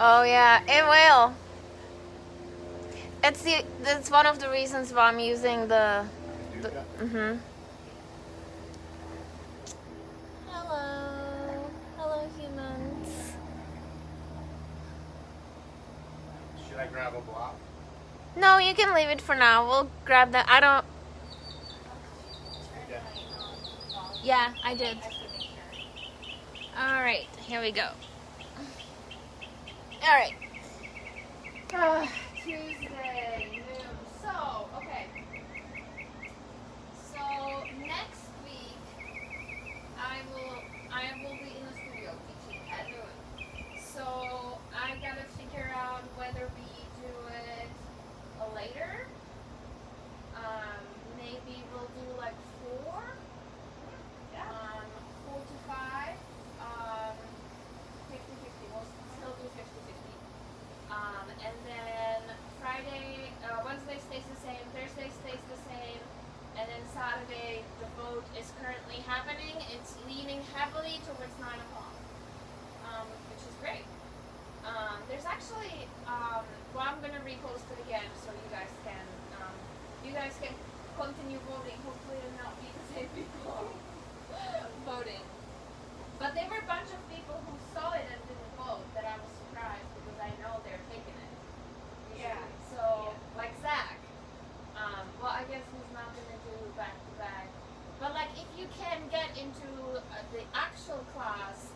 Oh yeah, it will. That's one of the reasons why I'm using the mhm. Hello. Hello humans. Should I grab a block? No, you can leave it for now. We'll grab that. I don't. Okay. Yeah, I did. All right, here we go. All right. Tuesday noon. So, okay. So next week I will be in the studio teaching at noon. So I gotta figure out whether we do it later. Maybe we'll do like 4 to 5. 50-50. We'll still do 50-50. And then Wednesday stays the same, Thursday stays the same, and then Saturday the vote is currently happening. It's leaning heavily towards 9 o'clock, which is great. There's actually, well, I'm gonna repost it again so you guys can continue voting. Hopefully it'll not be the same people voting. But there were a bunch of people who saw it and didn't vote that I was surprised because I know they're taking it. Yeah. So, like Zach. Well, I guess he's not going to do back to back. But, like, if you can get into the actual class,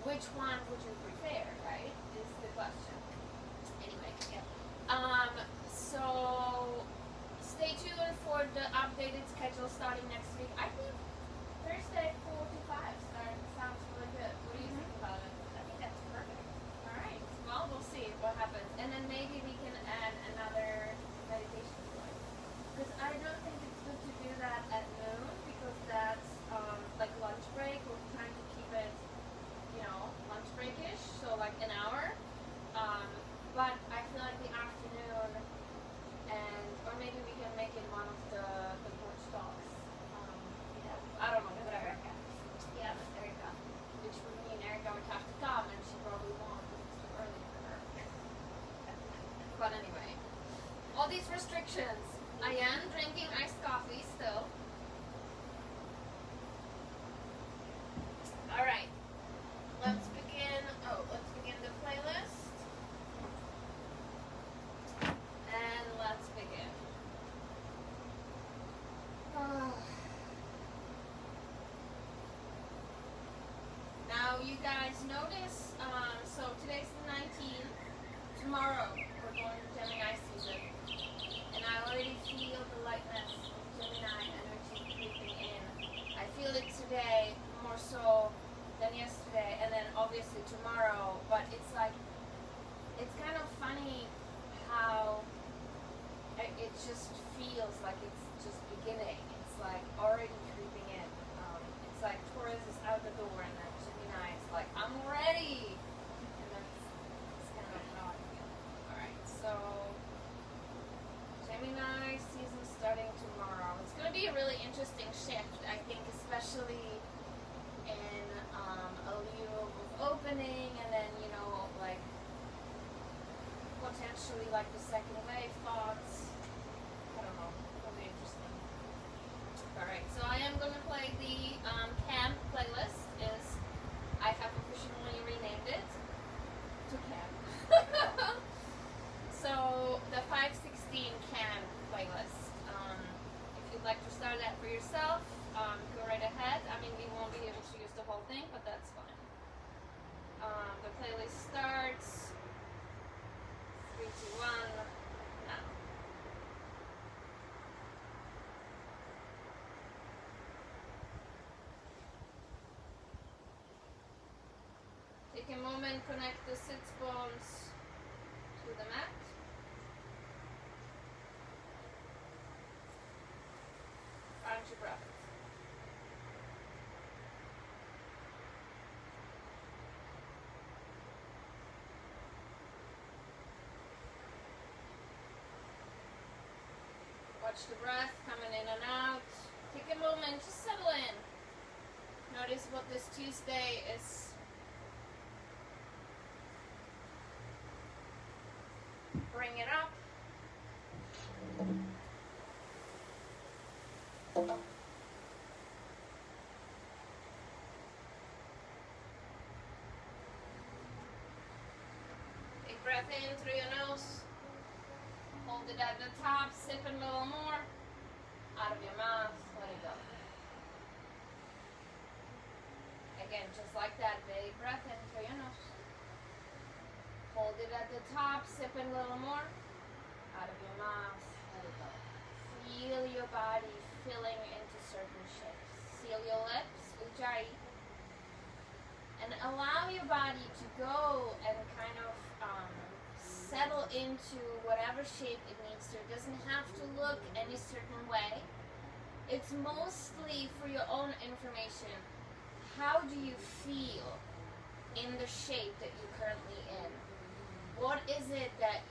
which one would you prefer, right? Is the question. Anyway, yeah. So, stay tuned for the updated schedule starting next week. I think Thursday 4 to 5 sounds really good. What do you think about it? I think that's perfect. All right. Well, we'll see what happens, and then maybe we can add another meditation slide. Because I don't think it's good to do that at noon because that's like lunch break. We're trying to keep it, lunch breakish, so like an hour. But I feel like the afternoon, or maybe we can make it one of the porch talks. I don't know, whatever. Yeah, that's Erica. Which would mean Erica would have to come, and she probably won't because it's too early for her. But anyway, all these restrictions. I am drinking iced coffee still. All right, let's begin. Let's begin the playlist, and let's begin. Now you guys notice, so today's the 19th. Tomorrow we're going to Gemini season. And I already feel the lightness of Gemini energy creeping in. I feel it today more so than yesterday, and then obviously tomorrow. But it's kind of funny how it just feels like it's just beginning. It's like already creeping in. It's like Taurus is out the door, and then Gemini is like, I'm ready. And that's kind of how I feel. All right, so Gemini season starting tomorrow. It's going to be a really interesting shift, I think, especially in a Leo opening, and then like potentially like the second wave thoughts. I don't know. It'll be interesting. All right, so I am going to play the camp playlist. I have officially renamed it to camp. So the 516 camp playlist. If you'd like to start that for yourself, go right ahead. I mean, we won't be able to use the whole thing, but that's fine. The playlist starts 3, 2, 1 now. Take a moment, connect the sits bones to the mat. Find your breath. Watch the breath coming in and out. Take a moment, just settle in. Notice what this Tuesday is bring it up. Big breath in through your nose. Hold it at the top, sip a little more. Out of your mouth, let it go. Again, just like that, big breath in through your nose. Hold it at the top, sip a little more. Out of your mouth, let it go. Feel your body filling into certain shapes. Seal your lips, ujjayi. And allow your body to go and kind of settle into whatever shape it needs to. It doesn't have to look any certain way. It's mostly for your own information. How do you feel in the shape that you're currently in? What is it that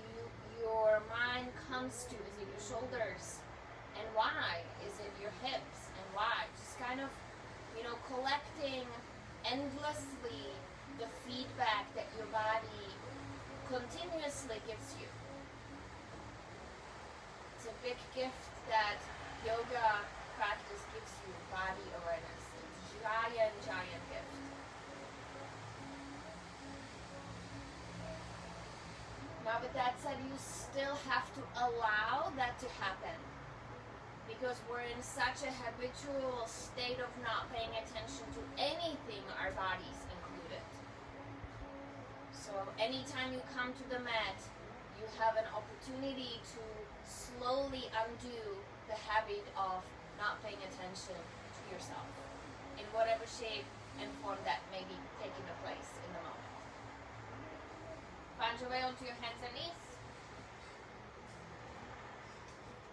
your mind comes to? Is it your shoulders? And why? Is it your hips? And why? Just kind of, collecting endlessly the feedback that your body continuously gives you. It's a big gift that yoga practice gives you, body awareness. It's a giant gift. Now with that said, you still have to allow that to happen, because we're in such a habitual state of not paying attention to anything, our bodies included. So anytime you come to the mat, you have an opportunity to slowly undo the habit of not paying attention to yourself in whatever shape and form that may be taking place in the moment. Find your way onto your hands and knees.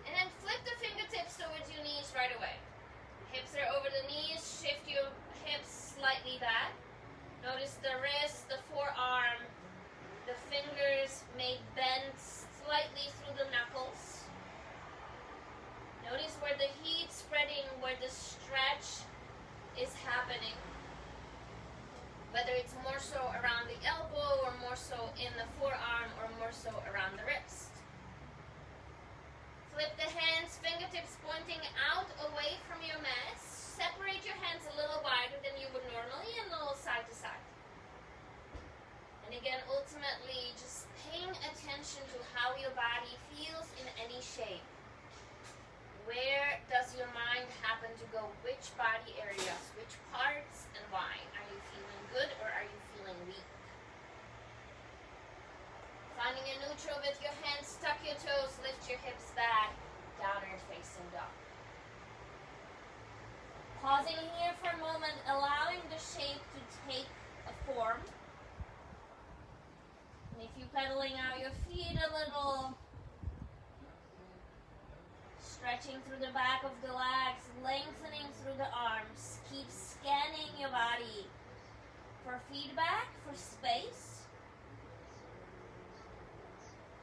And then flip the fingertips towards your knees right away. Hips are over the knees. Shift your hips slightly back. Notice the wrist, the forearm, the fingers may bend slightly through the knuckles. Notice where the heat spreading, where the stretch is happening. Whether it's more so around the elbow or more so in the forearm or more so around the wrist. Flip the hands, fingertips pointing out away from your mat. Separate your hands a little wider than you would normally and a little side to side. And again, ultimately, just paying attention to how your body feels in any shape. Where does your mind happen to go? Which body areas, which parts, and why? Are you feeling good or are you feeling weak? Finding a neutral with your hands, tuck your toes, lift your hips back, downward facing dog. Pausing here for a moment, allowing the shape to take a form. And if you're pedaling out your feet a little, stretching through the back of the legs, lengthening through the arms. Keep scanning your body for feedback, for space.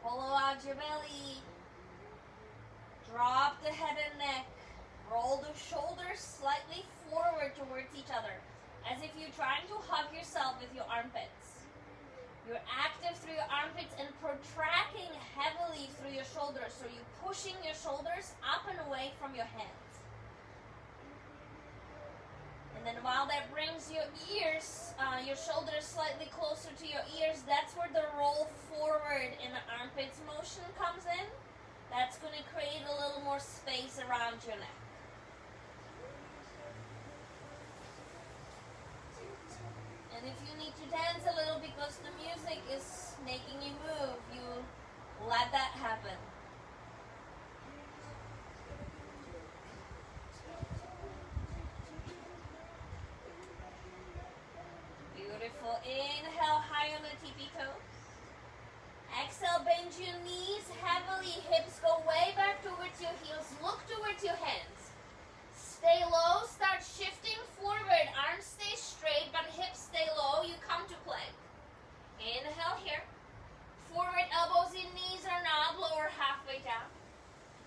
Hollow out your belly. Drop the head and neck. Roll the shoulders slightly forward towards each other, as if you're trying to hug yourself with your armpits. You're active through your armpits and protracting heavily through your shoulders, so you're pushing your shoulders up and away from your hands. And then while that brings your ears, your shoulders slightly closer to your ears, that's where the roll forward in the armpits motion comes in. That's going to create a little more space around your neck. And if you need to dance a little because the music is making you move, you let that happen. Beautiful. Inhale high on the tippy toes. Exhale, bend your knees heavily. Hips go way back towards your heels. Look towards your hands. Stay low. Start shifting forward. Arms stay straight, but hips stay low. You come to plank. Inhale here. Forward elbows in, knees are not. Lower halfway down.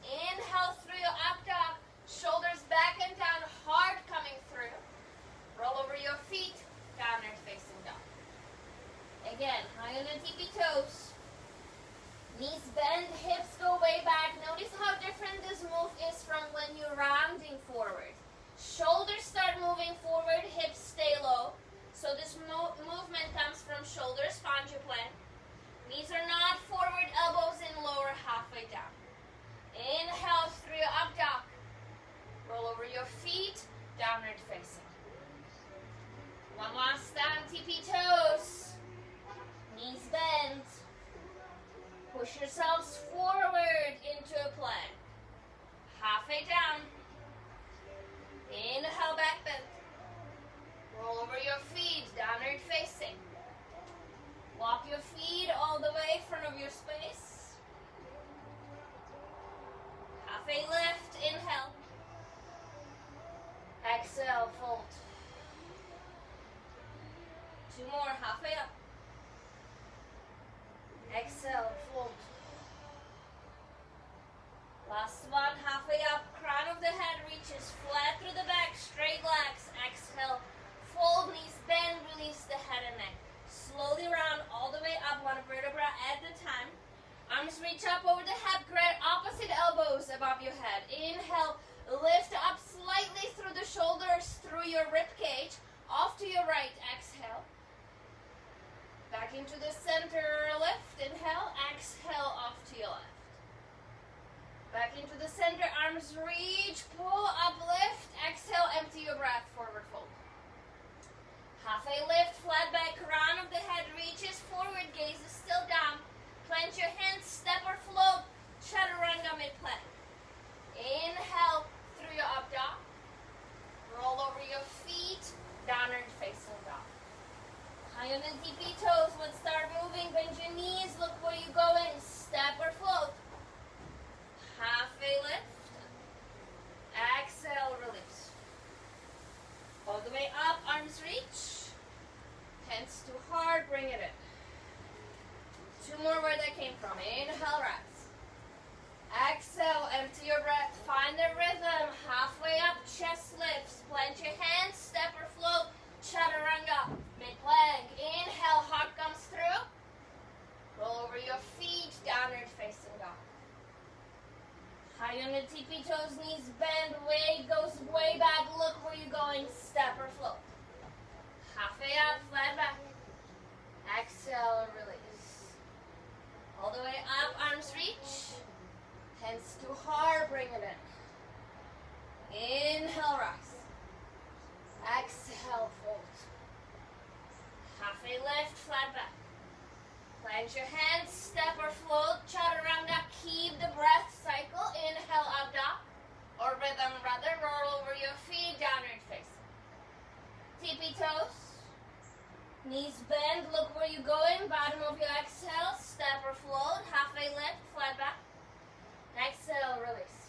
Inhale through your up dog. Shoulders back and down. Hard coming through. Roll over your feet. Downward facing dog. Again, high on the tippy toes. Knees bent. fold. 2 more, halfway up. Exhale, fold. Last one, halfway up. Crown of the head reaches flat through the back, straight legs. Exhale, fold, knees bend, release the head and neck. Slowly round all the way up, one vertebra at a time. Arms reach up over the head, grab opposite elbows above your head. Inhale, lift up slightly through the shoulders, through your rib cage. Off to your right, exhale. Back into the center, lift, inhale, exhale, off to your left. Back into the center, arms reach, pull up, lift, exhale, empty your breath, forward fold. Halfway lift, flat back, crown of the head reaches forward, gaze is still down. Plant your hands, step or float, chaturanga mid-plank. Inhale through your up dog. Roll over your feet, downward facing dog. High on the tippy toes, let's start moving, bend your knees, look where you're going, step or float. Halfway lift, exhale, release. All the way up, arms reach, hands too hard, bring it in. 2 more where that came from. Inhale, rise. Exhale, empty your breath. Find the rhythm. Halfway up, chest lifts. Plant your hands, step or float. Chaturanga, mid-plank. Inhale, heart comes through. Roll over your feet, downward facing dog. High on the tippy toes, knees bend, weight goes way back. Look where you're going, step or float. Halfway up, flat back. Exhale, release. All the way up, arms reach. Hands too hard, bring it in. Inhale, rise. Exhale, fold. Halfway lift, flat back. Plant your hands, step or float, chaturanga. Keep the breath cycle. Inhale, up dog. Or rhythm rather, roll over your feet, downward facing. Tippy toes. Knees bend, look where you're going, bottom of your exhale, step or float, halfway lift, flat back. Exhale, release.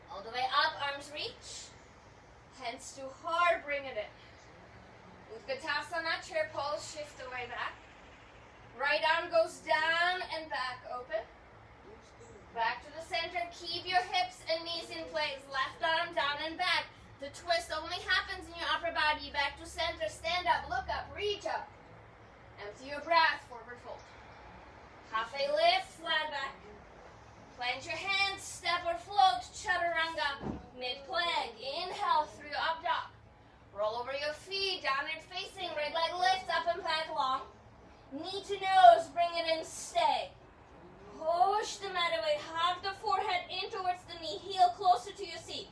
All the way up, arms reach. Hands too hard, bring it in. Utkatasana, chair pose, shift the way back. Right arm goes down and back, open. Back to the center, keep your hips and knees in place. Left arm down and back. The twist only happens in your upper body. Back to center, stand up, look up, reach up. Empty your breath, forward fold. Halfway lift, flat back. Plant your hands, step or float, chaturanga, mid-plank. Inhale through your up dog. Roll over your feet, downward facing, right leg lift, up and back long. Knee to nose, bring it in, stay. Push the mat away, hug the forehead in towards the knee, heel closer to your seat.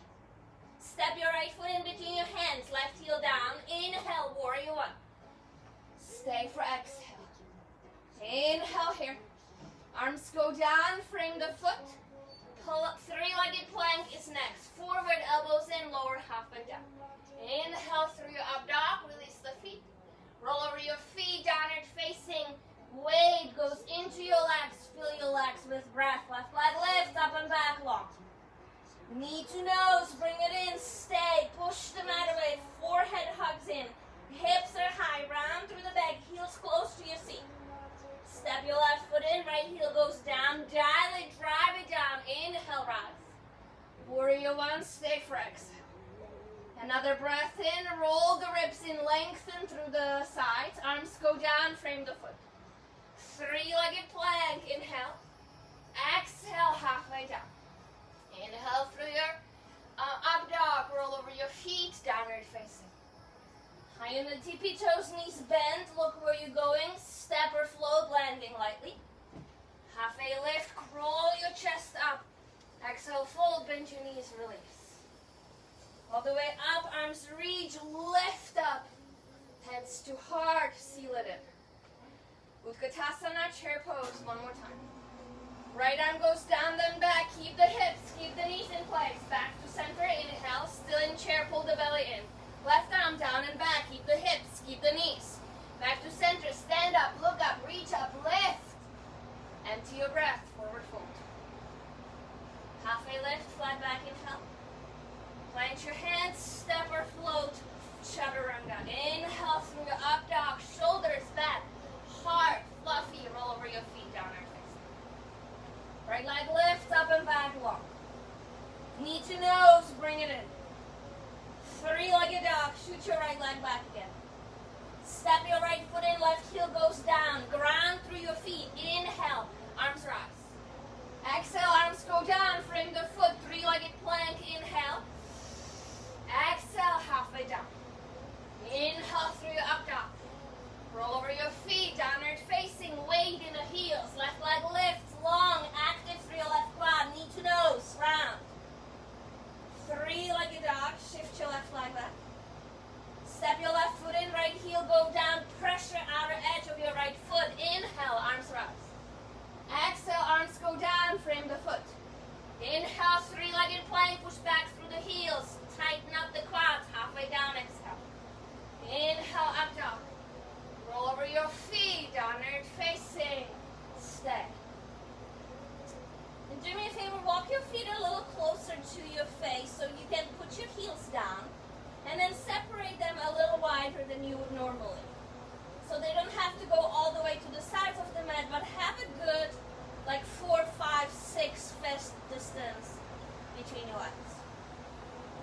Step your right foot in between your hands, left heel down. Inhale, warrior one. Stay for exhale. Inhale here. Arms go down, frame the foot. Pull up, three-legged plank is next. Forward, elbows in, lower half and down. Inhale through your up dog, release the feet. Roll over your feet, downward facing. Weight goes into your legs, fill your legs with breath. Left leg lift, up and back long. Knee to nose, bring it in, stay, push the mat away, forehead hugs in, hips are high, round through the back, heels close to your seat. Step your left foot in, right heel goes down, dial it, drive it down, inhale, rise. Warrior one, stay for exhale. Another breath in, roll the ribs in, lengthen through the sides, arms go down, frame the foot. Three-legged plank, inhale, exhale, halfway down. Inhale through your up dog, roll over your feet, downward facing. High on the tippy toes, knees bend, look where you're going, step or float, landing lightly. Halfway lift, crawl your chest up. Exhale, fold, bend your knees, release. All the way up, arms reach, lift up. Hands to heart, seal it in. Utkatasana, chair pose, one more time. Right arm goes down, then back. Keep the hips, keep the knees in place. Back to center, inhale. Still in chair, pull the belly in. Left arm down and back. Keep the hips, keep the knees. Back to center, stand up, look up, reach up, lift. Empty your breath, forward fold. Halfway lift, flat back, inhale. Plant your hands, step or float. reach your right leg back again. Step your right foot in, left heel goes down. Ground through your feet. Inhale, arms rise. Exhale, arms go down. Frame the foot, three-legged plank. Inhale. Exhale, halfway down. Inhale through your up dog. Roll over your feet, downward facing, weight in the heels. Left leg lifts, long, active through your left quad, knee to nose, round. Three-legged dog, shift your left leg back. Step your left foot in, right heel go down, pressure outer edge of your right foot. Inhale, arms rise. Exhale, arms go down, frame the foot. Inhale, three-legged plank, push back through the heels. Tighten up the quads, halfway down, exhale. Inhale, up dog. Roll over your feet, downward facing, stay. And do me a favor, walk your feet a little closer to your face so you can put your heels down and then separate them a little wider than you would normally. So they don't have to go all the way to the sides of the mat, but have a good, like 4, 5, 6 fist distance between your legs.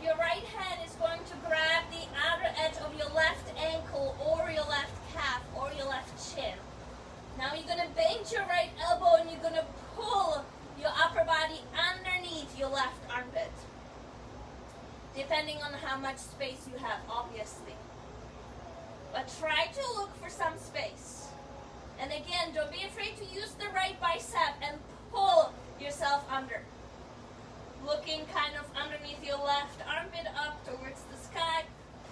Your right hand is going to grab the outer edge of your left ankle or your left calf or your left chin. Now you're going to bend your right elbow and you're going to pull your upper body underneath your left armpit. Depending on how much space you have, obviously. But try to look for some space. And again, don't be afraid to use the right bicep and pull yourself under. Looking kind of underneath your left armpit up towards the sky,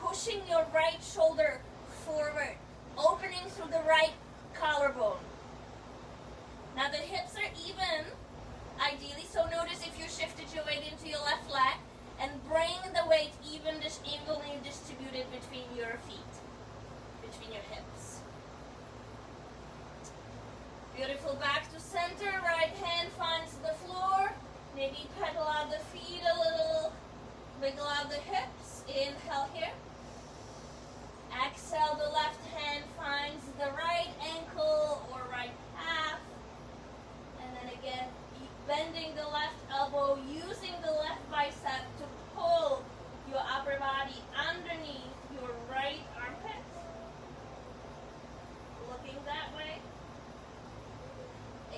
pushing your right shoulder forward, opening through the right collarbone. Now the hips are even, ideally, so notice if you shifted your weight into your left leg and bring the weight evenly distributed between your feet, between your hips. Beautiful, back to center, right hand finds the floor. Maybe pedal out the feet a little, wiggle out the hips, inhale here. Exhale, the left hand finds the right ankle or right calf. And then again, bending the left elbow, using the left bicep to pull your upper body underneath your right armpit. Looking that way.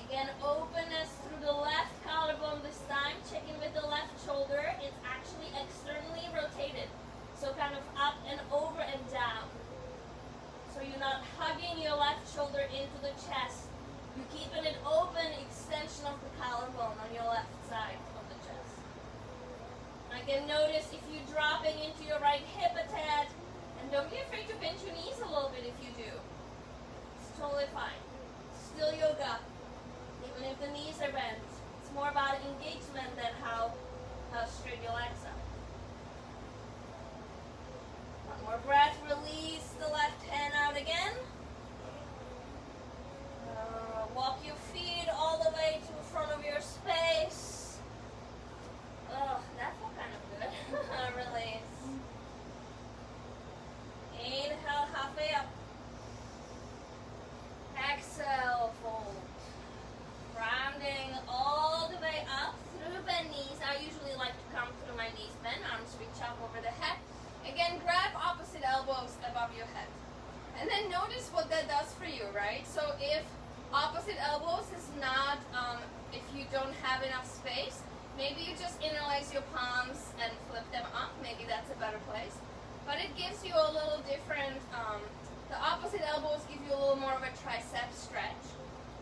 Again, openness through the left collarbone this time. Checking with the left shoulder. It's actually externally rotated. So kind of up and over and down. So you're not hugging your left shoulder into the chest. You're keeping it open, extension of the collarbone on your left side of the chest. Again, notice if you're dropping into your right hip a tad. And don't be afraid to bend your knees a little bit if you do. It's totally fine. Still yoga. Even if the knees are bent, it's more about engagement than how straight your legs are. One more breath, release the left hand out again. Walk your feet all the way to the front of your space. Oh, that felt kind of good. Release. Inhale, halfway up. Exhale, fold. Rounding all the way up through bend knees. I usually like to come through my knees bend. Arms reach up over the head. Again, grab opposite elbows above your head. And then notice what that does for you, right? So if opposite elbows is not, if you don't have enough space, maybe you just interlace your palms and flip them up. Maybe that's a better place. But it gives you a little different, the opposite elbows give you a little more of a tricep stretch.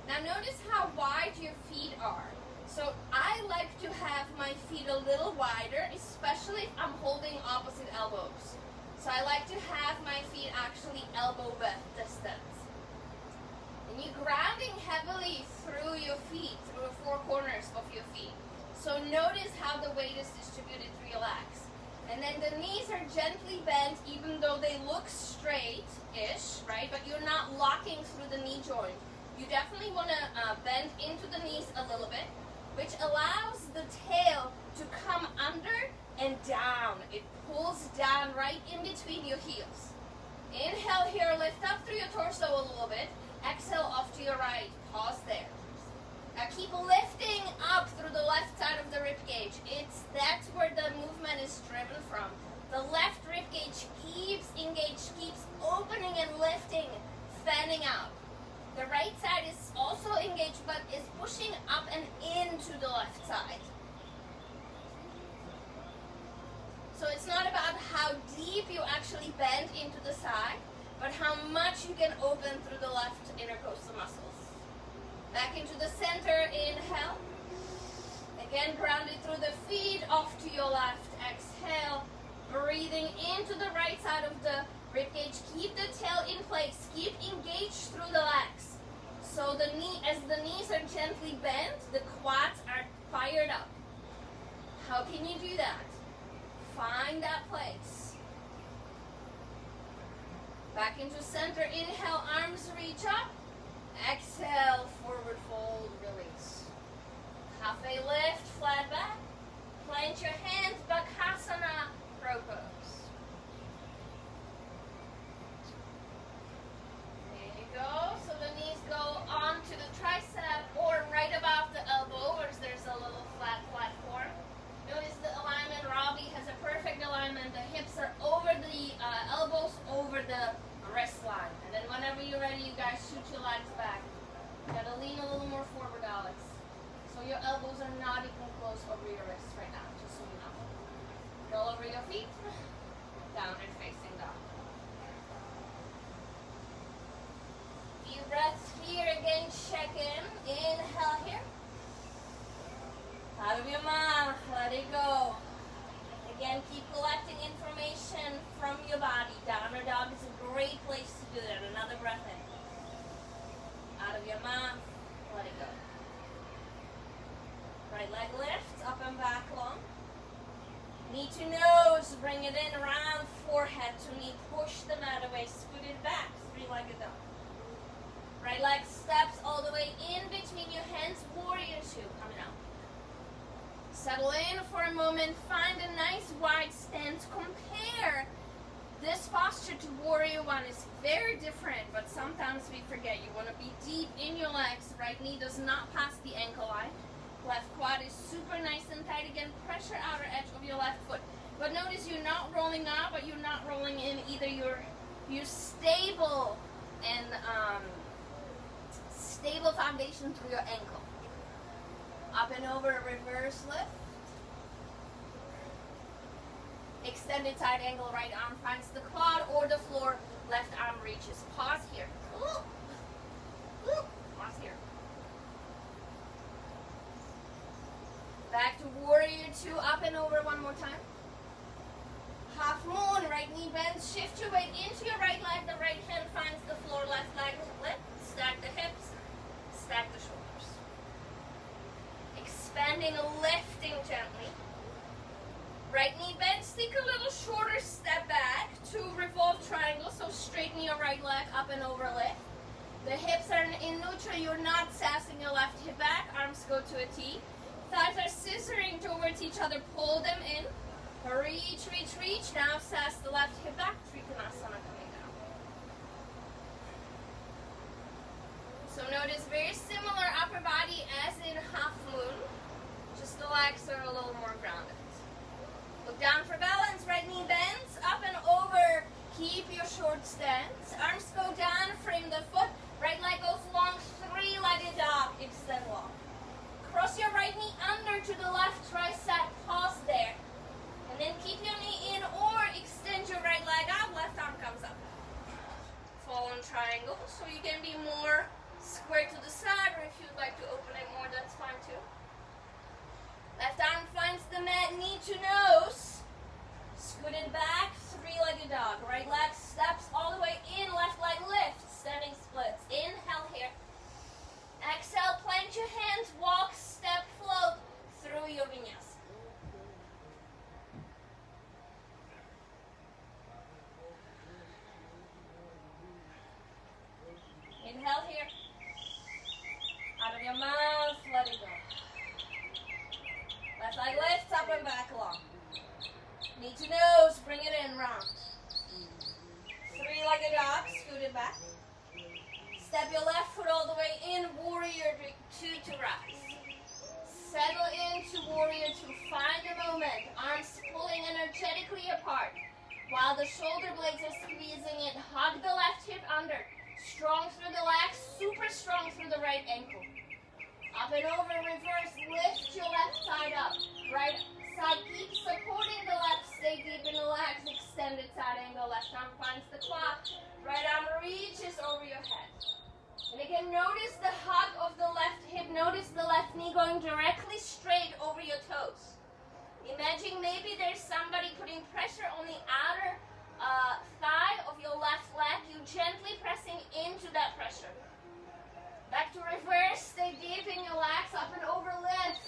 Now notice how wide your feet are. So I like to have my feet a little wider, especially if I'm holding opposite elbows. So I like to have my feet actually elbow width distance. And you're grounding heavily through your feet, through the four corners of your feet. So notice how the weight is distributed through your legs. And then the knees are gently bent even though they look straight-ish, right? But you're not locking through the knee joint. You definitely want to bend into the knees a little bit, which allows the tail to come under and down. It pulls down right in between your heels. Inhale here, lift up through your torso a little bit. Exhale off to your right. Pause there. Now keep lifting up through the left side of the rib cage. That's where the movement is driven from. The left rib cage keeps standing up. The right side is also engaged, but is pushing up and into the left side. So it's not about how deep you actually bend into the side, but how much you can open through the left intercostal muscles. Back into the center, inhale. Again, grounded through the feet, off to your left, exhale. Breathing into the right side of the ribcage. Keep the tail in place, keep engaged through the legs. So as the knees are gently bent, the quads are fired up. How can you do that? Find that place. Back into center, inhale, arms reach up. Exhale, forward fold, release. Halfway lift, flat back. Plant your hands, Bakasana, crow pose. There you go. So the knees go onto the tricep or right above the elbow, where there's a little flat platform. Notice the alignment. Robbie has a perfect alignment. The hips are over the elbows, over the wrist line. And then whenever you're ready, you guys shoot your legs back. You gotta lean a little more forward, Alex. So your elbows are not even close over your wrists right now, just so you know. Roll over your feet, downward facing dog. Few breaths here, again, check in. Inhale here. Out of your mouth, let it go. Again, keep collecting information from your body. Downward dog is a great place to do that. Another breath in. Out of your mouth, let it go. Right leg lifts, up and back long. Knee to nose, bring it in, round forehead to knee. Push the mat away, scoot it back, three-legged dog. Right leg steps all the way in between your hands, warrior two, coming up. Settle in for a moment, find a nice wide stance. Compare this posture to warrior one. Is very different, but sometimes we forget. You want to be deep in your legs. Right knee does not pass the ankle line. Left quad is super nice and tight. Again, pressure outer edge of your left foot. But notice you're not rolling up, but you're not rolling in either. You're stable and stable foundation through your ankle. Up and over, reverse lift. Extended side angle, right arm finds the quad or the floor, left arm reaches. Pause here. Ooh. Ooh. Pause here. Back to warrior two, up and over one more time. Half moon, right knee bends, shift your weight into your right leg, the right hand finds the floor, left leg lift, stack the hips, stack the shoulders. Expanding, lifting gently. Right knee bends, take a little shorter step back to revolve triangle, so straighten your right leg, up and over lift. The hips are in neutral, you're not sassing your left hip back, arms go to a T. Thighs are scissoring towards each other, pull them in. Reach, reach, reach. Now sass the left hip back, Trikonasana coming down. So notice very similar upper body as in half moon, just the legs are a little more grounded. Look down for balance, right knee bends, up and over, keep your short stance. Arms go down, frame the foot, right leg goes long, three-legged dog, extend long. Cross your right knee under to the left tricep, pause there. And then keep your knee in or extend your right leg out, left arm comes up. Fall in triangle, so you can be more square to the side, or if you'd like to open it more, that's fine too. Left arm finds the mat, knee to nose. Scooted back, three-legged dog. Right leg steps all the way in, left leg lifts, standing splits. Inhale here. Exhale, plant your hands, walk, step, float through your vinyasa. Inhale here. Out of your mouth, let it go. Left leg lifts, up and back long. Knee to nose, bring it in, round. Three-legged dog, scooted back. Step your left foot all the way in, warrior two to rise. Settle into warrior two, find a moment. Arms pulling energetically apart. While the shoulder blades are squeezing it, hug the left hip under. Strong through the legs, super strong through the right ankle. Up and over, reverse, lift your left side up. Right side, keep supporting the left, stay deep in the legs, extended side angle, left arm finds the quad, right arm reaches over your head. And again, notice the hug of the left hip, notice the left knee going directly straight over your toes. Imagine maybe there's somebody putting pressure on the outer thigh of your left leg, you gently pressing into that pressure. Back to reverse, stay deep in your legs, up and over, lift.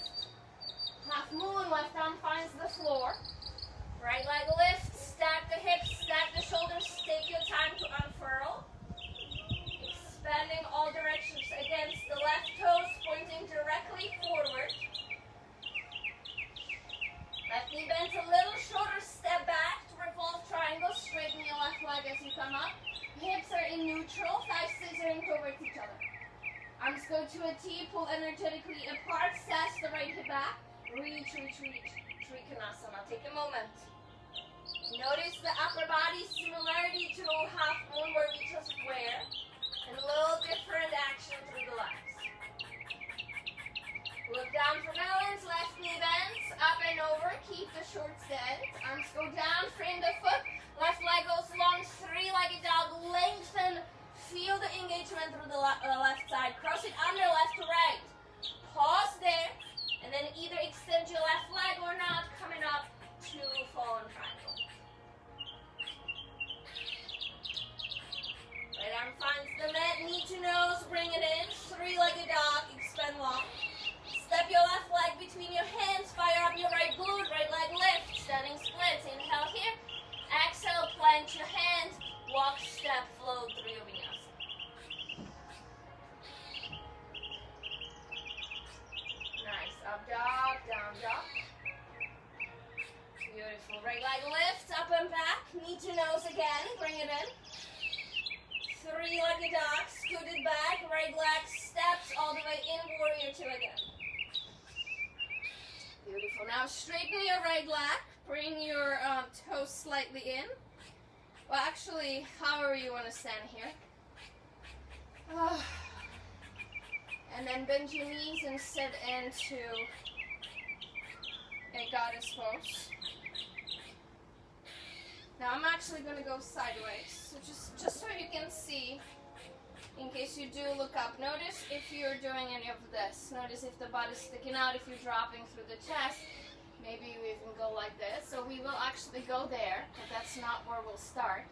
Half moon, left arm finds the floor. Right leg lift, stack the hips, stack the shoulders, take your time to unfurl. Expanding all directions against the left toes, pointing directly forward. Left knee bends a little shorter, step back to revolve triangle, straighten your left leg as you come up. Hips are in neutral, thighs scissoring towards each other. Arms go to a T, pull energetically apart, sass the right hip back, reach, Trikonasana. Take a moment. Notice the upper body similarity to half moon where we just square, and a little different action through the legs. Look down for balance, left knee bends, up and over, keep the short stance. Arms go down, frame the foot, left leg goes long, three-legged dog, lengthen. Feel the engagement through the left side. Cross it under, left to right. Pause there, and then either extend your left leg or not, coming up to fallen triangle. Right arm finds the mat, knee to nose, bring it in. Three-legged dog, expand long. Step your left leg between your hands, fire up your right glute, right leg lift, standing splits. Inhale here, exhale, plant your hands, walk, step, flow through your vinyasa. Nice, up dog, down dog. Beautiful, right leg lifts, up and back, knee to nose again, bring it in. Three-legged dog, scooted back, right leg steps all the way in, warrior two again. Beautiful. Now straighten your right leg. Bring your toes slightly in. Well, actually, however you want to stand here. And then bend your knees and sit into a goddess pose. Now I'm actually going to go sideways. So just so you can see, in case you do look up, notice if you're doing any of this. Notice if the butt is sticking out, if you're dropping through the chest. Maybe you even go like this. So we will actually go there, but that's not where we'll start.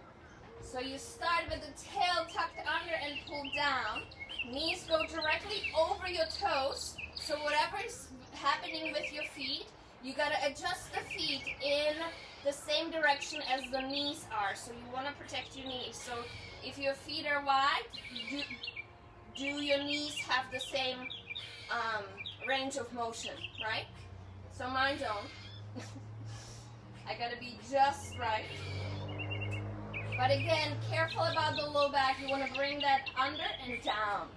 So you start with the tail tucked under and pull down. Knees go directly over your toes. So whatever is happening with your feet, you got to adjust the feet in the same direction as the knees are. So you want to protect your knees. So if your feet are wide, do your knees have the same range of motion, right? So mine don't. I gotta be just right. But again, careful about the low back. You want to bring that under and down.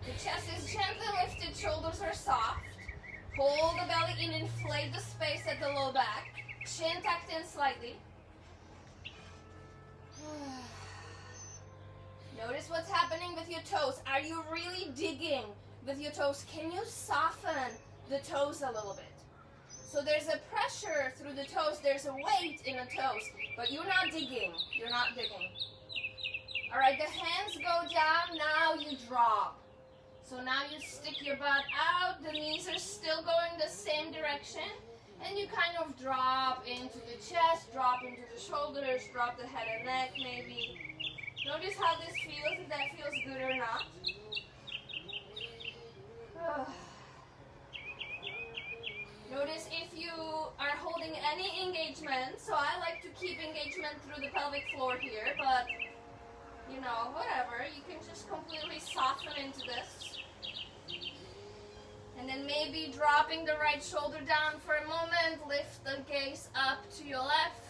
The chest is gently lifted, shoulders are soft. Pull the belly in, inflate the space at the low back. Chin tucked in slightly. Notice what's happening with your toes. Are you really digging with your toes? Can you soften the toes a little bit? So there's a pressure through the toes, there's a weight in the toes, but you're not digging. You're not digging. All right, the hands go down, now you drop. So now you stick your butt out, the knees are still going the same direction, and you kind of drop into the chest, drop into the shoulders, drop the head and neck maybe. Notice how this feels, if that feels good or not. Notice if you are holding any engagement, so I like to keep engagement through the pelvic floor here, but you know, whatever, you can just completely soften into this. And then maybe dropping the right shoulder down for a moment, lift the gaze up to your left.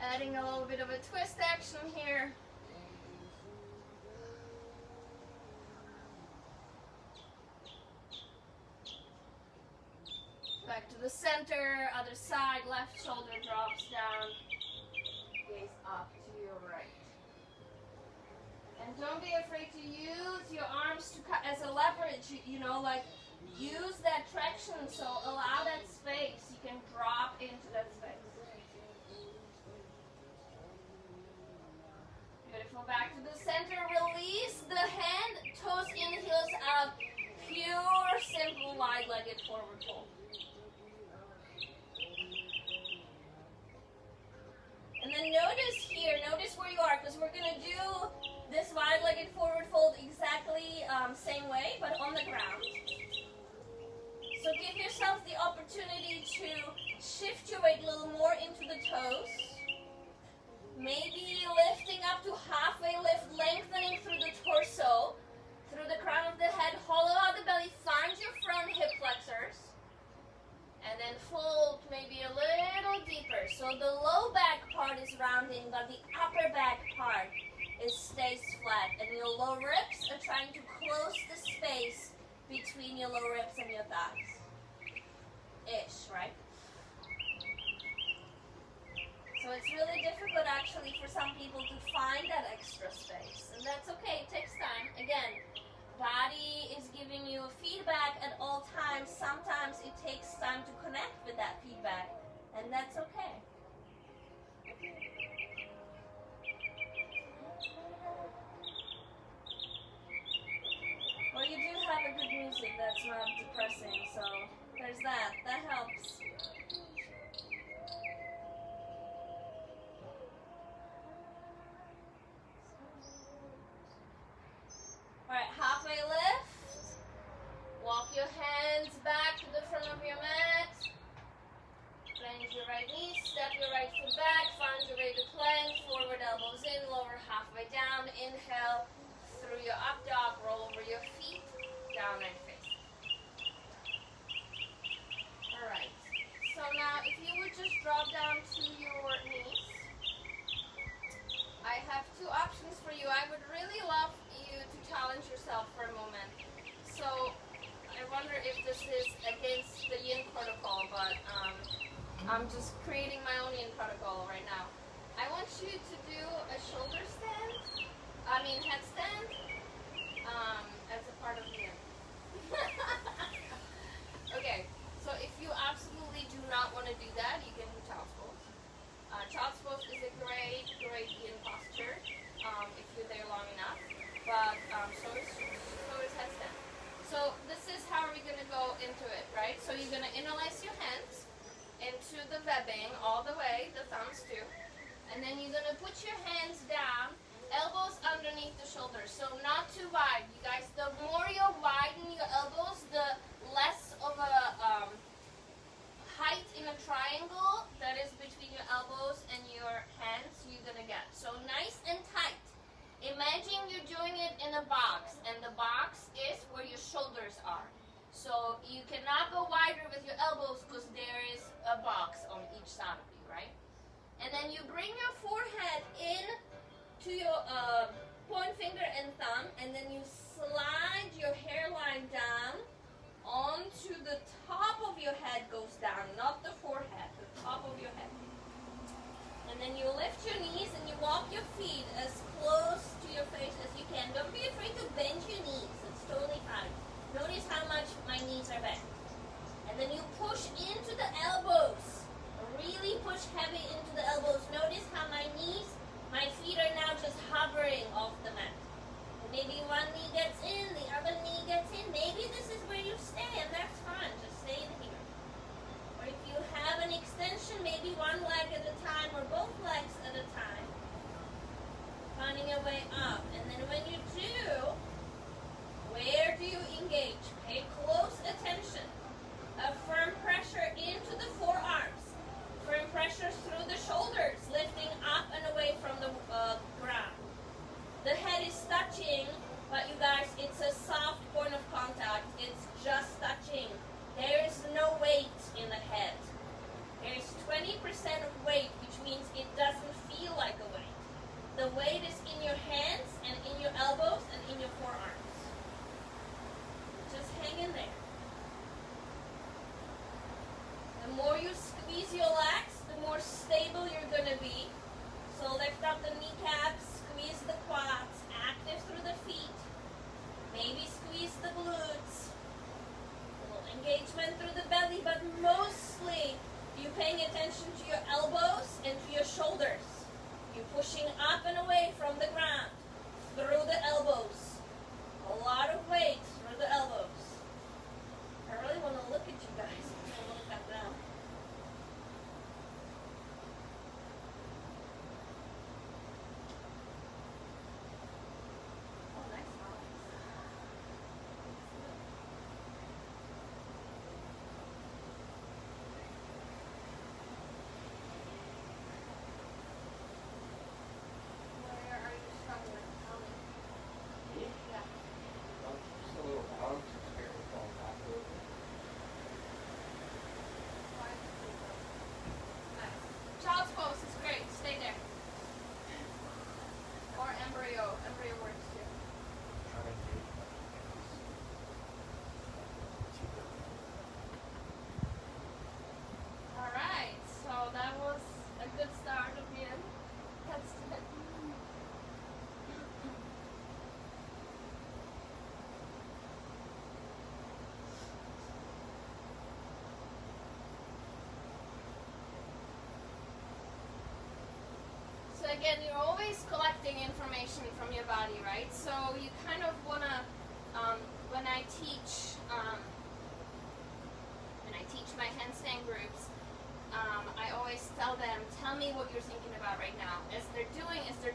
Adding a little bit of a twist action here. Back to the center, other side, left shoulder drops down, gaze up to your right. And don't be afraid to use your arms to cut as a leverage, you know, like use that traction, so allow that space. You can drop into that space. Beautiful. Back to the center. Release the hand, toes in, heels out. Pure, simple, wide-legged forward fold. And then notice here, notice where you are, because we're going to do this wide-legged forward fold exactly same way, but on the ground. So give yourself the opportunity to shift your weight a little more into the toes. Maybe lifting up to halfway lift, lengthening through the torso, through the crown of the head, hollow out the belly, find your front hip flexors. And then fold maybe a little deeper. So the low back part is rounding, but the upper back part stays flat. And your low ribs are trying to close the space between your low ribs and your thighs. Ish, right? So it's really difficult actually for some people to find that extra space. And that's okay, it takes time. Again, body is giving you feedback at all times. Sometimes it takes time to connect with that feedback, and that's okay. Well, you do have a good music that's not depressing, so there's that. That helps. Alright, halfway lift. Walk your hands back to the front of your mat. Bend your right knee, step your right foot back, find your way to plank, forward elbows in, lower halfway down. Inhale through your up dog, roll over your feet, downward facing. Alright, so now if you would just drop down to your knees. I have two options for you. I would really love you to challenge yourself for a moment. So I wonder if this is against the yin protocol, but I'm just creating my own yin protocol right now. I want you to do a shoulder stand, headstand, as a part of yin. Okay, so if you absolutely do not want to do that, you can do child's pose. Child's pose is a great yin posture if you're there long enough, but so is headstand. So this is how we're going to go into it, right? So you're going to interlace your hands into the webbing all the way, the thumbs too, and then you're going to put your hands down, elbows underneath the shoulders, so not too wide. You guys, the more you widen your elbows, the less of a height in a triangle that is between your elbows and your hands you're going to get. So nice and tight. Imagine you're doing it in a box, and the box is where your shoulders are. So you cannot go wider with your elbows because there is a box on each side of you, right? And then you bring your forehead in to your point finger and thumb, and then you slide your hairline down onto the top of your head goes down, not the forehead, the top of your head. And then you lift your knees and you walk your feet as close to your face as you can. Don't be afraid to bend your knees. It's totally fine. Notice how much my knees are bent. And then you push into the elbows. Really push heavy into the elbows. Notice how my feet are now just hovering off the mat. Maybe one knee gets in, the other knee gets in. Maybe this is where you stay, and that's fine. Just stay in here. Or if you have an extension, maybe one leg at a time or both legs at a time. Finding a way up. And then when you do, where do you engage? Pay close attention. A firm pressure into the forearms. Firm pressure through the shoulders, lifting up squeeze the glutes. A little engagement through the belly, but mostly you paying attention to your elbows and to your shoulders. You pushing up and away from the ground through the elbows. A lot of weight through the elbows. I really want to look at you guys. I want to cut down. Oh, nice. Where are you struggling? Tell me. Me? Yeah. Just a little down, too scared to fall back a little bit. Why is it so good? Nice. Child's pose is great. Stay there. Or embryo. Embryo works too. Trying to engage my hands. All right. So that was a good start of the end. That's it. So again, you're always collecting information from your body, right? So you kind of wanna, when I teach my handstand groups, I always tell them, tell me what you're thinking about right now. As they're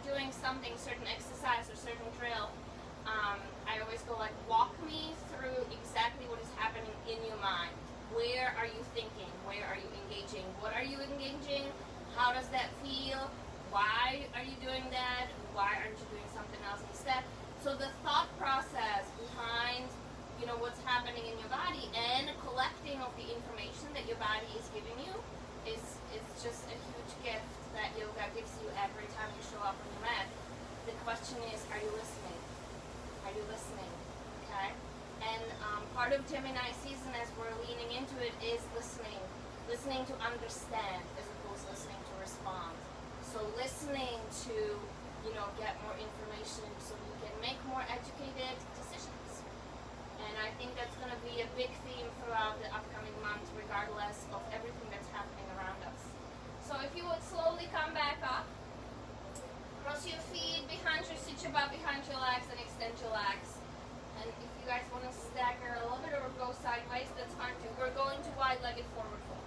doing something, certain exercise or certain drill, I always go like, walk me through exactly what is happening in your mind. Where are you thinking? Where are you engaging? What are you engaging? How does that feel? Why are you doing that? Why aren't you doing something else instead? So the thought process behind, what's happening in your body and collecting of the information that your body is giving you is just a huge gift that yoga gives you every time you show up on the mat. The question is, are you listening? Are you listening? Okay? And part of Gemini season, as we're leaning into it, is listening. Listening to understand as opposed to listening to respond. So listening to, get more information so you can make more educated decisions. And I think that's going to be a big theme throughout the upcoming months, regardless of everything that's happening around us. So if you would slowly come back up, cross your feet behind your sit your butt behind your legs and extend your legs. And if you guys want to stagger a little bit or go sideways, that's fine too. We're going to wide-legged forward fold.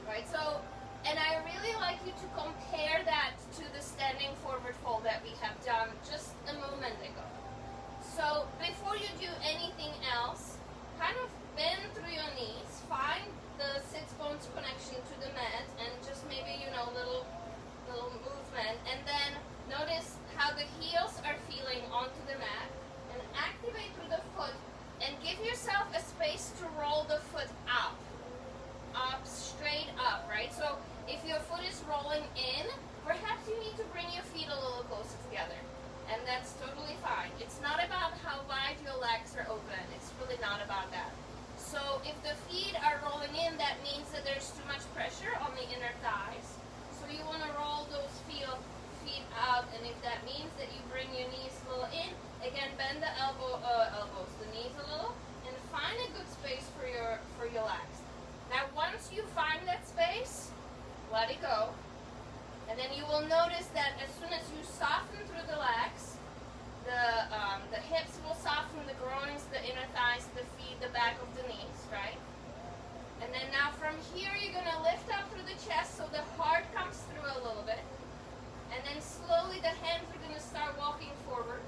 Right, so, and I really like you to compare that to the standing forward fold that we have done just a moment ago. So before you do anything else, kind of bend through your knees, find the sits bones connection to the mat, and just maybe, little movement, and then notice how the heels are feeling onto the mat, and activate through the foot, and give yourself a space to roll the foot up, straight up, right? So if your foot is rolling in, perhaps you need to bring your feet a little closer together. And that's totally fine. It's not about how wide your legs are open. It's really not about that. So if the feet are rolling in, that means that there's too much pressure on the inner thighs. So you want to roll those feet out. And if that means that you bring your knees a little in, again, bend the the knees a little, and find a good space for your legs. Now, once you find that space, let it go. And then you will notice that as soon as you soften through the legs, the hips will soften, the groins, the inner thighs, the feet, the back of the knees, right? And then now from here, you're going to lift up through the chest so the heart comes through a little bit. And then slowly the hands are going to start walking forward.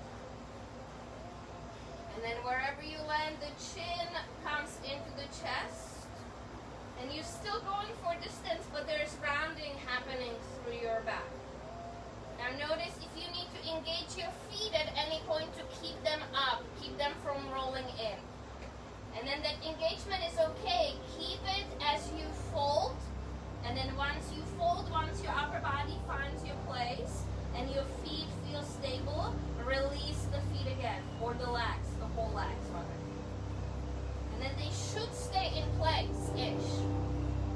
And then wherever you land, the chin comes into the chest. And you're still going for distance, but there's rounding happening through your back. Now notice if you need to engage your feet at any point to keep them up, keep them from rolling in. And then that engagement is okay. Keep it as you fold. And then once you fold, once your upper body finds your place and your feet feel stable, release the feet again, or the legs, the whole legs rather. And then they should stay in place-ish.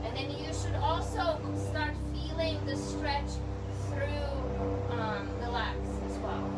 And then you should also start feeling the stretch through the legs as well.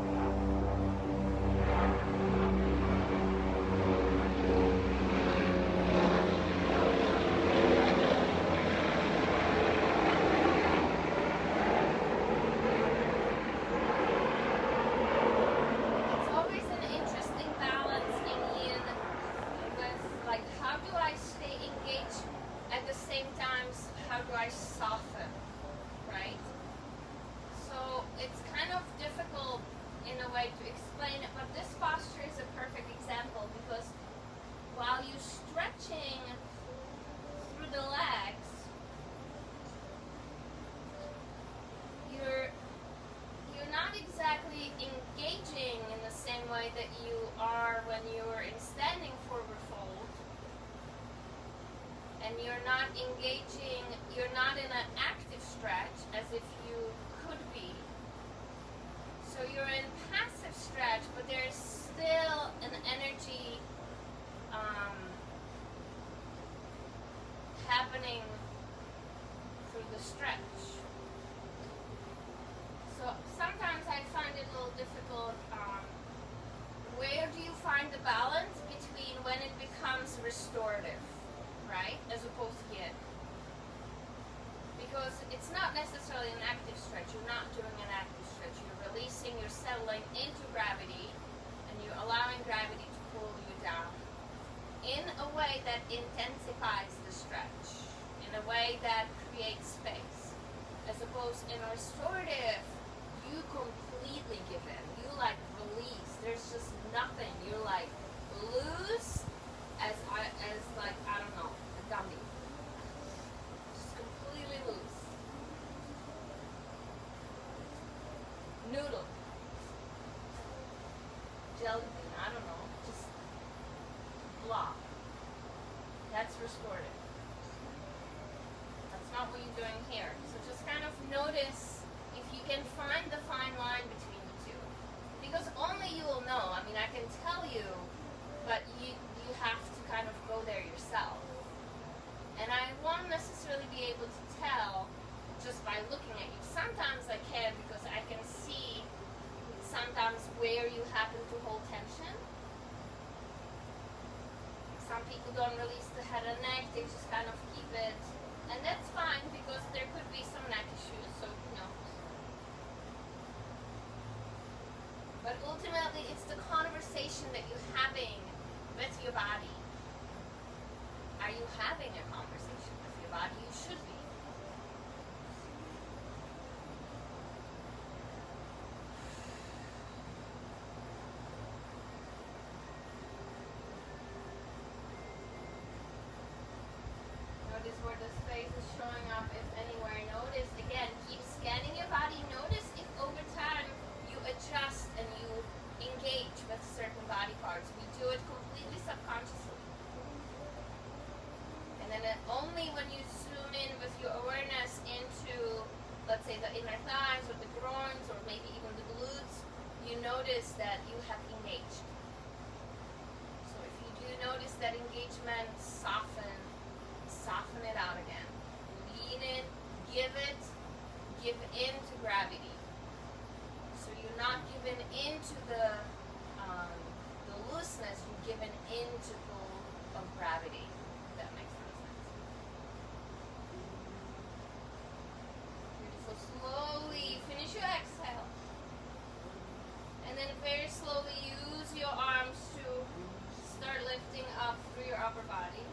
engaging, you're not in an active stretch as if you could be. So you're in passive stretch, but there's still an energy happening through the stretch. So sometimes I find it a little difficult. Where do you find the balance between when it becomes restorative, right, as opposed to healing? Because it's not necessarily an active stretch. You're not doing an active stretch. You're releasing, you're settling into gravity, and you're allowing gravity to pull you down in a way that intensifies the stretch, in a way that creates space. As opposed in restorative, you completely give in. You like release. There's just nothing. You like loose as like, I don't know, a gummy. Just completely loose. Noodle. Jelly bean, I don't know. Just blob. That's restorative. That's not what you're doing here. So just kind of notice if you can find the fine line between the two. Because only you will know. I mean, I can tell you, but you have to kind of go there yourself. And I won't necessarily be able to tell just by looking at you. Sometimes I can, because I can see sometimes where you happen to hold tension. Some people don't release the head and neck, they just kind of keep it. And that's fine, because there could be some neck issues, so who knows. But ultimately, it's the conversation that you're having with your body. Are you having a conversation with your body? You should be. Notice where the space is showing up, if anywhere. Notice, again, keep scanning your body. Notice if over time you adjust and you engage with certain body parts. We do it completely subconsciously. And then only when you zoom in with your awareness into, let's say, the inner thighs or the groins or maybe even the glutes, you notice that you have engaged. So if you do notice that engagement, soften it out again. Lean in, give in to gravity. So you're not giving into the looseness, you're giving into pull of gravity. If that makes any sense. Beautiful. Slowly finish your exhale. And then very slowly use your arms to start lifting up through your upper body.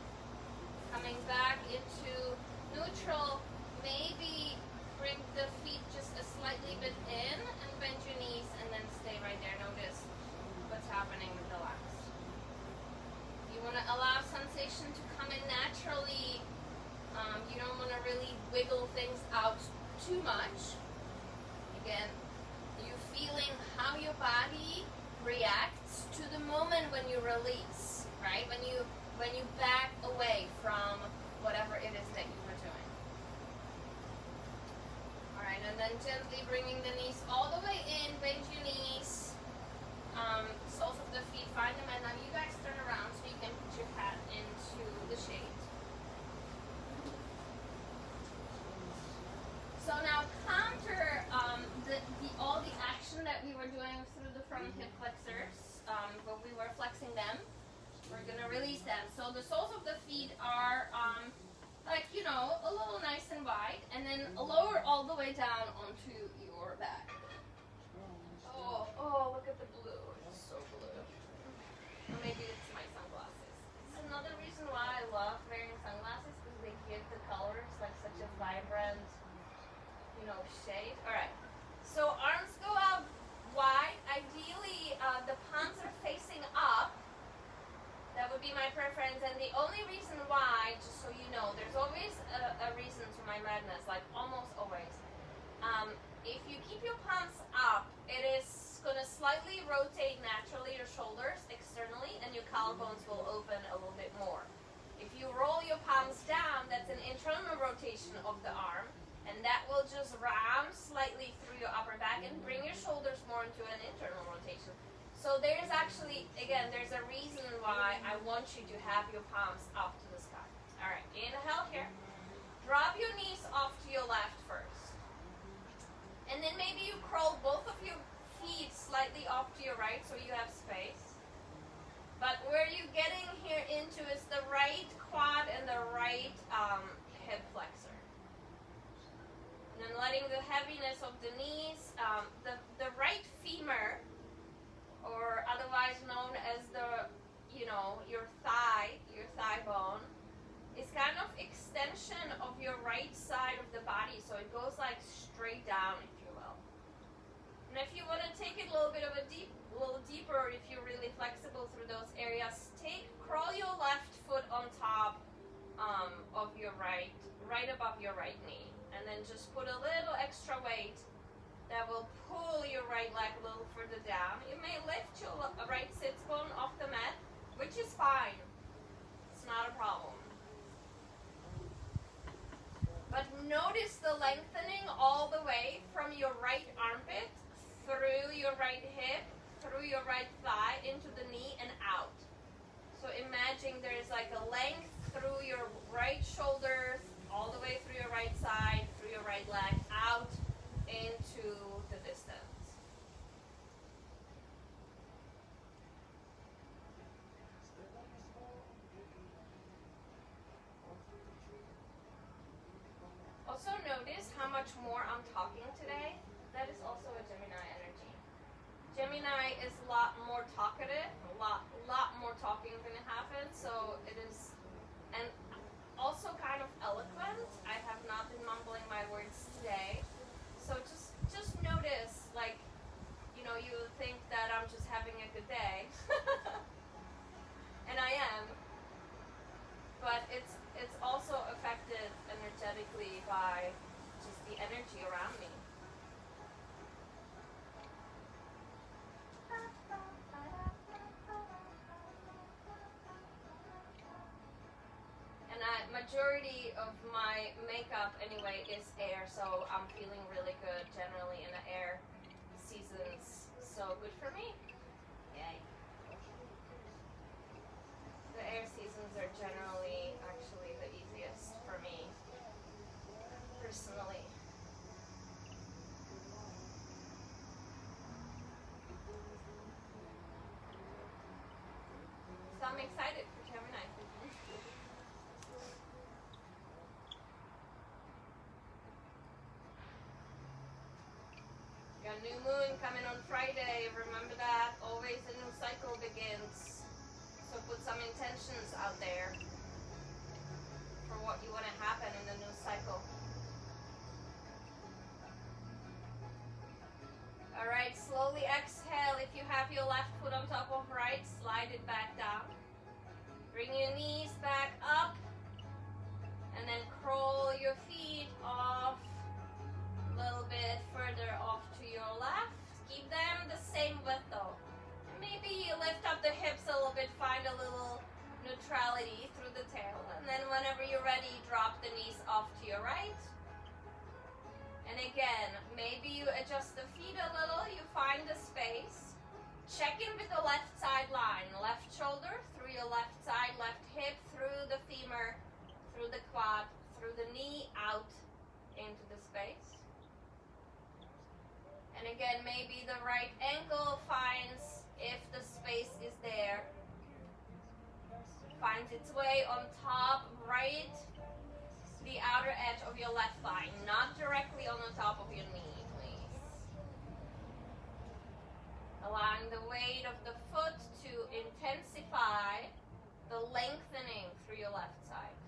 Coming back into neutral, maybe bring the feet just a slightly bit in and bend your knees and then stay right there. Notice what's happening with the legs. You want to allow sensation to come in naturally. You don't want to really wiggle things out too much. Again, you're feeling how your body reacts to the moment when you release, right? When you back away from whatever it is that you were doing. Alright, and then gently bringing the knees all the way in, bend your knees, soles of the feet, find them, and now you guys turn around so you can put your hat into the shade. So now counter all the action that we were doing through the front hip flexors, but we were flexing them. We're going to release them. So the soles of the feet are like, you know, a little nice and wide, and then lower all the way down onto your back. Oh, look at the blue. It's so blue. Or maybe it's my sunglasses. It's another reason why I love wearing sunglasses, because they give the colors like such a vibrant, you know, shade. All right. So arms go out wide. Ideally, the palms are facing up. That would be my preference, and the only reason why, just so you know, there's always a reason to my madness, like almost always. If you keep your palms up, it is going to slightly rotate naturally your shoulders externally, and your collarbones will open a little bit more. If you roll your palms down, that's an And that will just ram slightly through your upper back and bring your shoulders more into an internal rotation. So there's actually, again, there's a reason why I want you to have your palms up to the sky. All right, inhale here. Drop your knees off to your left first. And then maybe you crawl both of your feet slightly off to your right so you have space. But where you're getting here into is the right quad and the right hip flexor. And then letting the heaviness of the knees, the right femur, or otherwise known as the, your thigh bone, is kind of extension of your right side of the body, so it goes like straight down, if you will. And if you want to take it a little bit of a little deeper, or if you're really flexible through those areas, crawl your left foot on top of your right above your right knee, and then just put a little extra weight that will pull your right leg a little further down. You may lift your right sits bone off the mat, which is fine. It's not a problem. But notice the lengthening all the way from your right armpit through your right hip, through your right thigh, into the knee and out. So imagine there's like a length through your right shoulder, all the way through your right side, through your right leg, out into the distance. Also notice how much more I'm talking today. That is also a Gemini energy. Gemini is a lot more talkative, a lot more talking going to happen. So it is, and also kind of eloquent. I have not been mumbling my words today. So just notice, like, you think that I'm just having a good day. And I am. But it's also affected energetically by just the energy around me. And majority of my makeup anyway is air, so I'm feeling really good generally in the air seasons. So good for me. Yay. The air seasons are generally actually the easiest for me, personally. So I'm excited for Gemini. Got new moon coming on Friday. Remember that. Always a new cycle begins. So put some intentions out there for what you want to happen in the new cycle. All right, slowly exhale. If you have your left foot on top of right, slide it back down. Bring your knees back up. And then crawl your feet off a little bit further off to your left. Keep them the same width though. And maybe you lift up the hips a little bit, find a little neutrality through the tail. And then whenever you're ready, drop the knees off to your right. And again, maybe you adjust the feet a little, you find the space. Check in with the left side line. Left shoulder through your left side, left hip through the femur, through the quad, through the knee, out into the space. And again, maybe the right ankle finds, if the space is there, finds its way on top, right, the outer edge of your left thigh, not directly on the top of your knee, please. Allowing the weight of the foot to intensify the lengthening through your left side.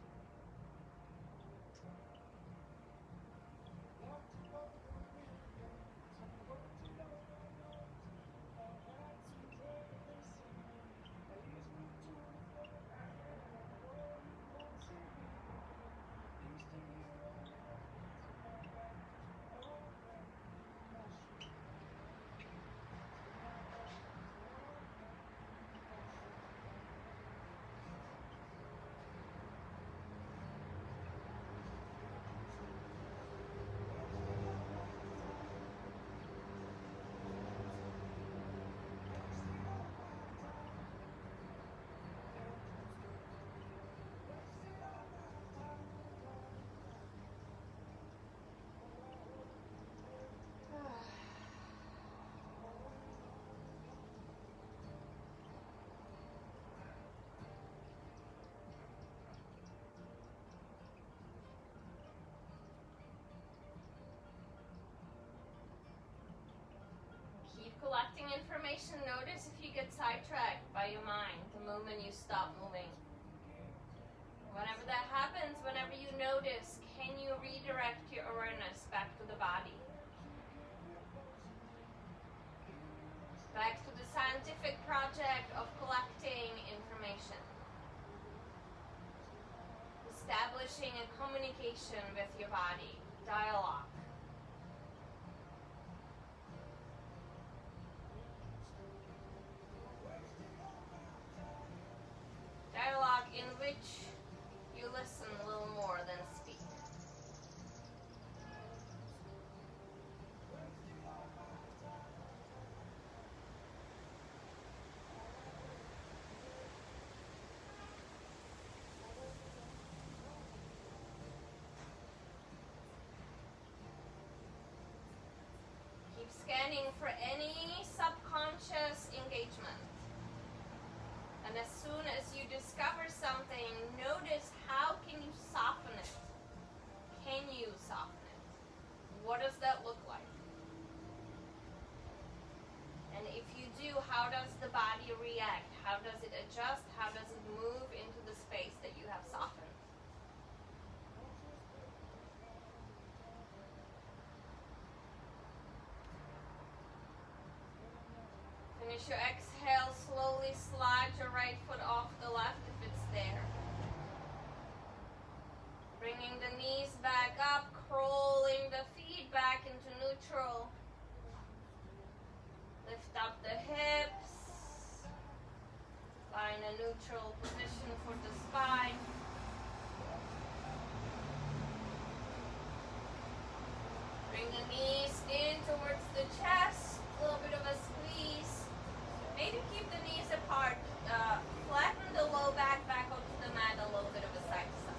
collecting information, notice if you get sidetracked by your mind the moment you stop moving. Whenever that happens, whenever you notice, can you redirect your awareness back to the body? Back to the scientific project of collecting information. Establishing a communication with your body, dialogue. Dialogue in which you listen a little more than speak. Keep scanning for any subconscious engagement. And as soon as you discover something, notice how can you soften it? Can you soften it? What does that look like? And if you do, how does the body react? How does it adjust? How does it move into the space that you have softened? Finish your exhale, slowly slide your right foot off the left if it's there. Bringing the knees back up, crawling the feet back into neutral. Lift up the hips. Find a neutral position for the spine. Bring the knees in towards the chest, a little bit of a squeeze. Maybe keep the knees apart. Flatten the low back onto the mat, a little bit of a side to side.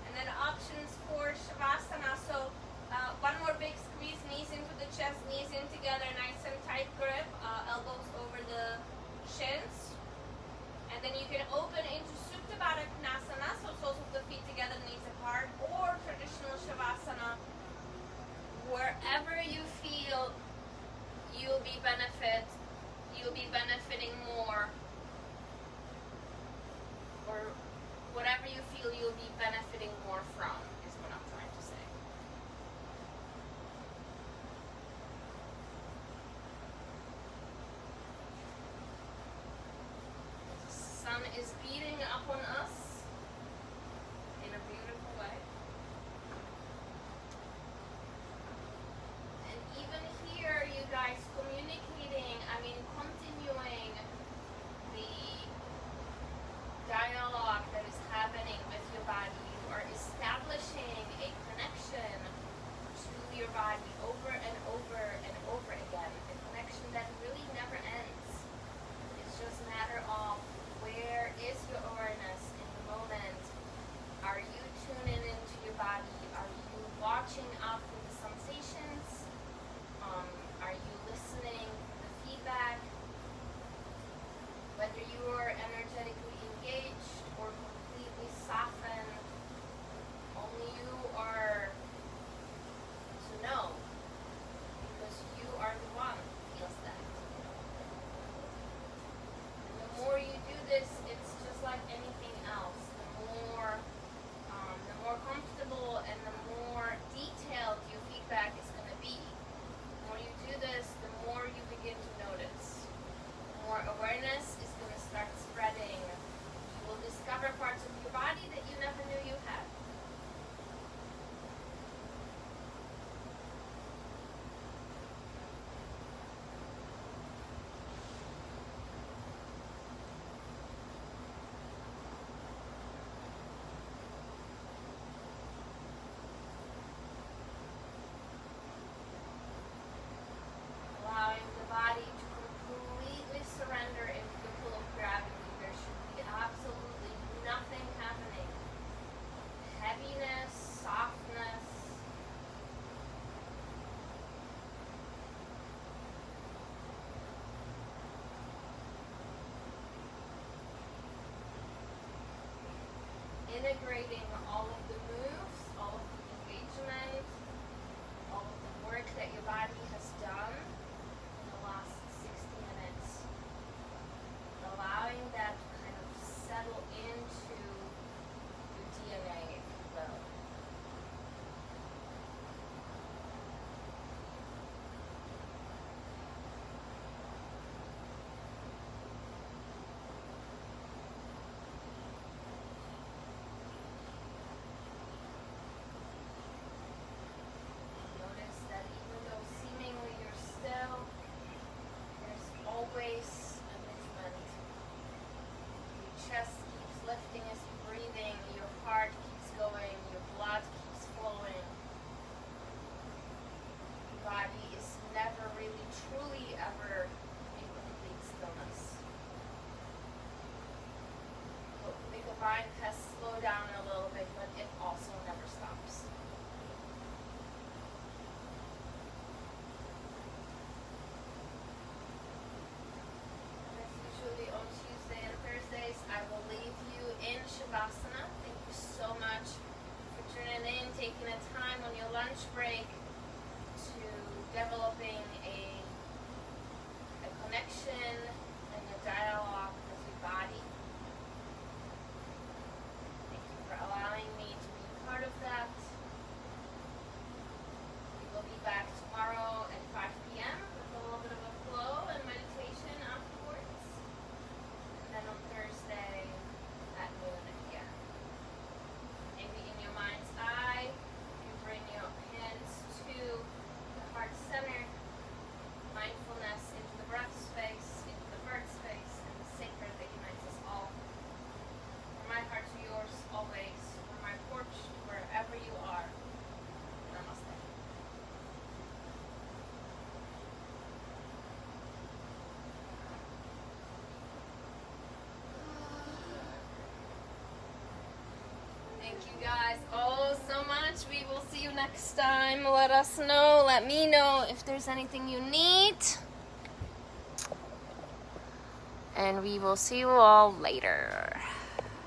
And then options for Shavasana. So one more big squeeze, knees into the chest, knees in together, nice and tight grip, elbows over the shins. And then you can open into Supta Baddha Konasana, so soles of the feet together, knees apart, or traditional Shavasana, wherever you feel you'll be benefiting more, or whatever you feel you'll be benefiting more from, is what I'm trying to say. Sun is beating upon us in a beautiful way. And even here, you guys communicating, continuing the dialogue that is happening with your body. You are establishing a connection to your body over and over and over again. A connection that really never ends. It's just a matter of where is your awareness in the moment? Are you tuning into your body? Are you watching out for the sensations? Are you listening for the feedback? Whether you are energetically engaged or completely softened, only you are to know, because you are the one who feels that. And the more you do this, it's just like anything else. The more comfortable and the more detailed your feedback is going to be. The more you do this, the more you begin to notice. The more awareness is going to start spreading. You will discover parts of your body that you never knew you had. Allowing the body to completely surrender into the pull of gravity. There should be absolutely nothing happening. Heaviness, softness. integrating all of the moves, all of the engagement, all of the work that your body has done in the last 60 minutes. Allowing that to kind of settle into your DNA, if you will. Notice that even though seemingly you're still, there's always a movement. Your chest keeps lifting as you're breathing, your heart keeps going, your blood keeps flowing. Your body is never really truly ever in complete stillness. Hopefully the mind has slowed down a little bit, but it also never stops. As usually on Tuesday and Thursdays, I will leave you in Shavasana. Thank you so much for tuning in, taking a time on your lunch break to developing a connection and a dialogue with your body. Thank you for allowing me to be part of that. We will be back tomorrow at 5 p.m. with a little bit of a flow and meditation afterwards. And then on Thursday at noon again. Maybe in your mind's eye, you bring your hands to the heart center, mindfulness into the breath space, into the birth space, and the sacred that unites us all. From my heart to yours always, from my porch to wherever you are. Namaste. Thank you guys all so much. We will see you next time. Let us know. Let me know if there's anything you need. And we will see you all later.